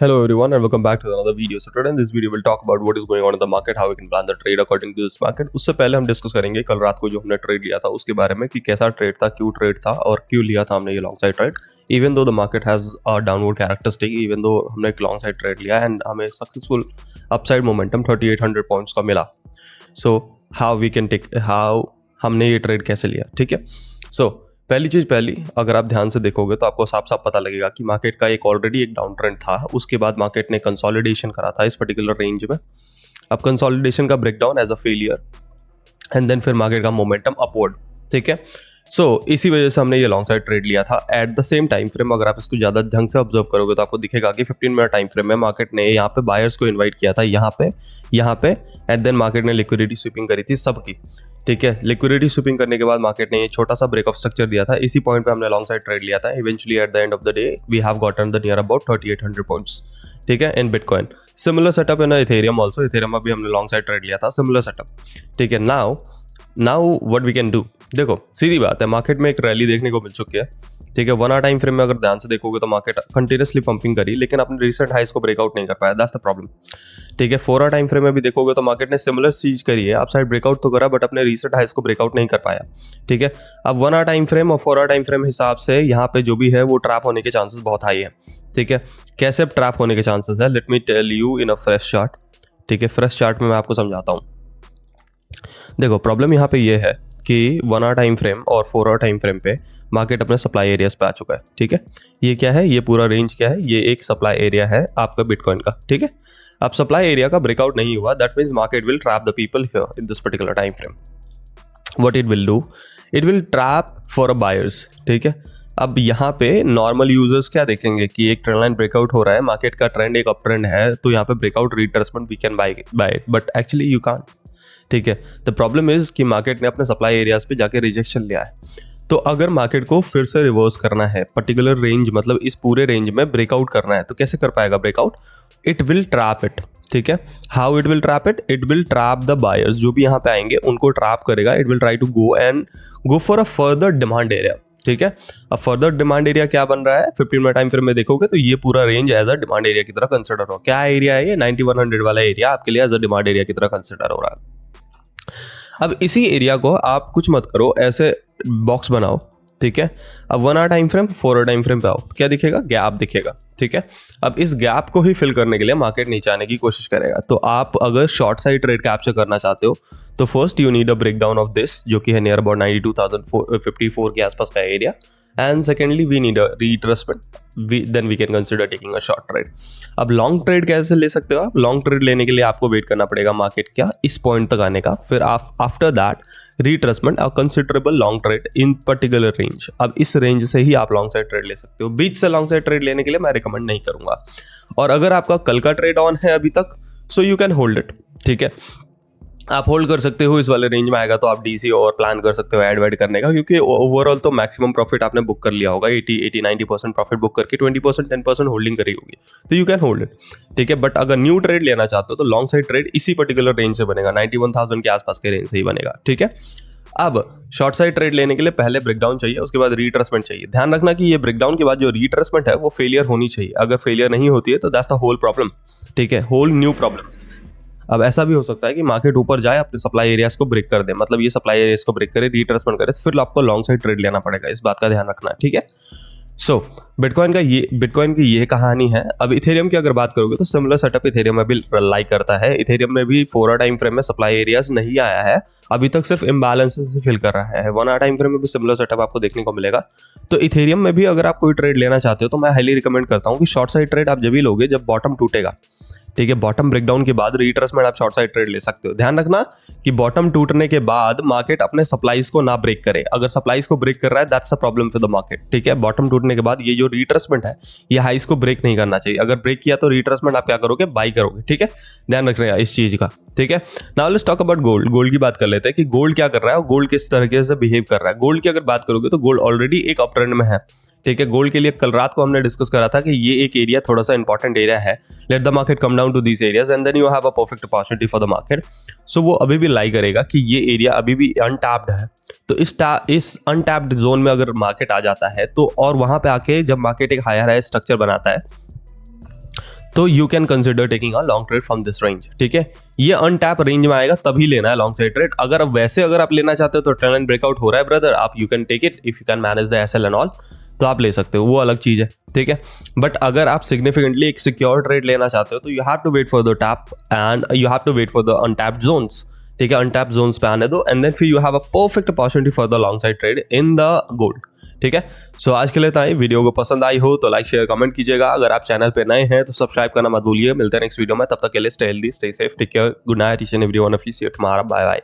Hello everyone and welcome back to another video. So today in this video we'll talk about what is going on in the market, how we can plan the trade according to this market. उससे पहले हम discuss करेंगे कल रात को जो हमने trade लिया था उसके बारे में कि कैसा ट्रेड था, क्यों ट्रेड था और क्यों लिया था हमने ये long side trade. Even though the market has a downward characteristic, even though हमने एक लॉन्ग साइड ट्रेड लिया एंड हमें सक्सेसफुल अपसाइड मोमेंटम 3800 पॉइंट्स का मिला. सो हाउ हमने ये ट्रेड कैसे लिया, ठीक है. सो पहली अगर आप ध्यान से देखोगे तो आपको साफ साफ पता लगेगा कि मार्केट का एक ऑलरेडी एक डाउन ट्रेंड था, उसके बाद मार्केट ने कंसोलिडेशन करा था इस पर्टिकुलर रेंज में. अब कंसोलिडेशन का breakdown as a failure and then फिर मार्केट का मोमेंटम अपवर्ड, ठीक है. सो इसी वजह से हमने ये लॉन्ग साइड ट्रेड लिया था. At the same time frame अगर आप इसको ज़्यादा ढंग से ऑब्जर्व करोगे तो आपको दिखेगा कि 15 मिनट टाइम फ्रेम में मार्केट ने यहाँ पे बायर्स को इनवाइट किया था यहाँ पे एंड देन मार्केट ने लिक्विडिटी स्वीपिंग करी थी सबकी, ठीक है. लिक्विडिटी स्वीपिंग करने के बाद मार्केट ने ये छोटा सा ब्रेक ऑफ स्ट्रक्चर दिया था. इसी पॉइंट पे हमने लॉन्ग साइड ट्रेड लिया था. Eventually at the end of the day we have gotten the near about 3800 points, ठीक है, in bitcoin. Similar setup in Ethereum also. Ethereum में भी हमने लॉन्ग साइड ट्रेड लिया था, सिमिलर सेटअप, ठीक है. Now what we can do. देखो सीधी बात है, मार्केट में एक रैली देखने को मिल चुकी है, ठीक है. 1 आवर टाइम फ्रेम में अगर ध्यान से देखोगे तो मार्केट कंटिन्यूसली पंपिंग करी लेकिन अपने रिसेंट हाइस को ब्रेकआउट नहीं कर पाया. दैट्स द प्रॉब्लम, ठीक है. 4 आवर टाइम फ्रेम में भी देखोगे तो मार्केट ने सिमिलर चीज करी है, अपसाइड ब्रेकआउट तो करा बट अपने रिसेंट हाइस को ब्रेकआउट नहीं कर पाया, ठीक है. अब 1 आवर टाइम फ्रेम और 4 आवर टाइम फ्रेम हिसाब से यहाँ पे जो भी है वो ट्रैप होने के चांसेस बहुत हाई है, ठीक है. कैसे ट्रैप होने के चांसेस है, let me tell you in a fresh chart, ठीक है. फ्रेश चार्ट में मैं आपको समझाता हूँ. देखो प्रॉब्लम यहाँ पे ये है कि 1 आवर टाइम फ्रेम और 4 आवर टाइम फ्रेम पे मार्केट अपने सप्लाई एरियाज पे आ चुका है, ठीक है. ये क्या है, ये पूरा रेंज क्या है, ये एक सप्लाई एरिया है आपका बिटकॉइन का, ठीक है. अब सप्लाई एरिया का ब्रेकआउट नहीं हुआ, that means market will trap the people here in this particular time frame. What it will do, it will trap for a buyers, ठीक है. अब यहाँ पे नॉर्मल यूजर्स क्या देखेंगे कि एक ट्रेंड लाइन ब्रेकआउट हो रहा है, मार्केट का ट्रेंड एक अप ट्रेंड है, तो यहाँ पे breakout retracement we can buy it, but actually you can't, ठीक है. द प्रॉब्लम इज कि मार्केट ने अपने सप्लाई एरियाज पे जाके रिजेक्शन लिया है. तो अगर मार्केट को फिर से रिवर्स करना है पर्टिकुलर रेंज, मतलब इस पूरे रेंज में ब्रेकआउट करना है, तो कैसे कर पाएगा breakout, it will trap it, ठीक है. How it will trap it will trap the buyers, जो भी यहाँ पे आएंगे उनको ट्रैप करेगा. It will try to go for a further demand area, ठीक है. अब फर्दर डिमांड एरिया क्या बन रहा है, 15 मिनट टाइम फ्रेम में देखोगे तो ये पूरा range as a demand area की तरह कंसिडर हो. क्या एरिया है ये, 9100 वाला एरिया आपके लिए एज अ डिमांड एरिया की तरह कंसिडर हो रहा है. अब इसी एरिया को आप कुछ मत करो, ऐसे बॉक्स बनाओ, ठीक है. अब 1 hour time frame 4 hour time frame पे आओ, क्या दिखेगा, गैप दिखेगा, ठीक है. अब इस गैप को ही फिल करने के लिए मार्केट नीचे आने की कोशिश करेगा. तो आप अगर शॉर्ट साइड ट्रेड कैप्चर करना चाहते हो तो first you need a breakdown of this, जो कि है नियर अबाउट 92,054 के आसपास का एरिया, and secondly we need a retracement, then we can consider taking a short trade. अब लॉन्ग ट्रेड कैसे ले सकते हो आप, लॉन्ग ट्रेड लेने के लिए आपको वेट करना पड़ेगा मार्केट क्या इस पॉइंट तक आने का, फिर आप after that retracement a considerable long trade in particular range. अब इस रेंज से ही आप लॉन्ग साइड ट्रेड ले सकते हो. बीच से लॉन्ग साइड ट्रेड लेने के लिए मैं रिकमेंड नहीं करूंगा. और अगर आपका कल का ट्रेड ऑन है अभी तक, so you can hold it, ठीक है. आप होल्ड कर सकते हो, इस वाले रेंज में आएगा तो आप डीसी और प्लान कर सकते हो ऐड करने का, क्योंकि ओवरऑल तो मैक्सिमम प्रॉफिट आपने बुक कर लिया होगा. 80-90% प्रॉफिट बुक करके 20% 10% होल्डिंग करी होगी, तो यू कैन होल्ड इट, ठीक है. बट अगर न्यू ट्रेड लेना चाहते हो तो लॉन्ग साइड ट्रेड इसी पर्टिकुलर रेंज से बनेगा, 91,000 के आसपास के रेंज से ही बनेगा, ठीक है. अब शॉर्ट साइड ट्रेड लेने के लिए पहले ब्रेकडाउन चाहिए, उसके बाद रिट्रेसमेंट चाहिए. ध्यान रखना कि ये ब्रेकडाउन के बाद जो रिट्रेसमेंट है वो फेलियर होनी चाहिए. अगर फेलियर नहीं होती है तो दैट्स द होल प्रॉब्लम, ठीक है, होल न्यू प्रॉब्लम. अब ऐसा भी हो सकता है कि मार्केट ऊपर जाए, अपने सप्लाई एरियाज को ब्रेक कर दे, मतलब ये सप्लाई एरियाज को ब्रेक करे, रिट्रेसमेंट करे, तो फिर आपको लॉन्ग साइड ट्रेड लेना पड़ेगा. इस बात का ध्यान रखना है, ठीक है. सो बिटकॉइन की ये कहानी है. अब इथेरियम की अगर बात करोगे तो सिमिलर सेटअप इथेरियम में भी लाइक करता है. इथेरियम में भी 4 आवर टाइम फ्रेम में सप्लाई एरियाज नहीं आया है अभी तक, सिर्फ इम्बैलेंसेस से फिल कर रहा है. 1 आवर टाइम फ्रेम में भी सिमिलर सेटअप आपको देखने को मिलेगा. तो इथेरियम में भी अगर आप कोई ट्रेड लेना चाहते हो तो मैं हाईली रिकमेंड करता हूँ कि शॉर्ट साइड ट्रेड आप जब भी लोगे जब बॉटम टूटेगा, ठीक है. बॉटम ब्रेकडाउन के बाद रिट्रेसमेंट आप शॉर्ट साइड ट्रेड ले सकते हो. ध्यान रखना कि बॉटम टूटने के बाद मार्केट अपने सप्लाईज को ना ब्रेक करे. अगर सप्लाईज को ब्रेक कर रहा है that's a problem for the market, ठीक है. बॉटम टूटने के बाद ये जो रिट्रेसमेंट है ये हाइस को ब्रेक नहीं करना चाहिए. अगर ब्रेक किया तो रिट्रेसमेंट आप क्या करोगे, बाई करोगे, ठीक है. ध्यान रखना इस चीज का, ठीक है. Now let's talk about gold. Gold की बात कर लेते हैं कि गोल्ड क्या कर रहा है और गोल्ड किस तरीके से बिहेव कर रहा है. गोल्ड की अगर बात करोगे तो गोल्ड ऑलरेडी एक अप ट्रेंड में है, ठीक है. गोल्ड के लिए कल रात को हमने डिस्कस करा था कि ये एक एरिया थोड़ा सा इंपॉर्टेंट एरिया है. Let the market come down to this areas and then you have a perfect opportunity for the market. So वो अभी भी लाई करेगा कि ये एरिया अभी भी अनटैप्ड है. तो इस अनटैप्ड जोन में अगर मार्केट आ जाता है तो, और वहां पे आके जब मार्केट एक हायर हायर स्ट्रक्चर बनाता है तो you can consider taking a long trade from this range. ठीक है, ये अनटैप रेंज में आएगा तभी लेना है लॉन्ग साइड ट्रेड। अगर वैसे अगर आप लेना चाहते हो तो ट्रेंड लाइन ब्रेकआउट हो रहा है ब्रदर, आप you can take it if you can manage the SL and all, तो आप ले सकते हो, वो अलग चीज है। ठीक है, बट अगर आप सिग्निफिकेंटली एक सिक्योर ट्रेड लेना चाहते हो तो you have to wait for the tap and you have to wait for the untapped zones. ठीक है, अनटैप जोन्स पे आने दो एंड देन फिर you have a perfect opportunity for the long side trade in the gold. ठीक है, सो आज के लिए था, वीडियो को पसंद आई हो तो लाइक शेयर कमेंट कीजिएगा। अगर आप चैनल पे नए हैं तो सब्सक्राइब करना मत भूलिए। मिलते हैं नेक्स्ट वीडियो में, तब तक के लिए stay healthy, stay safe, take care, good night each and everyone of you, see you tomorrow, bye bye.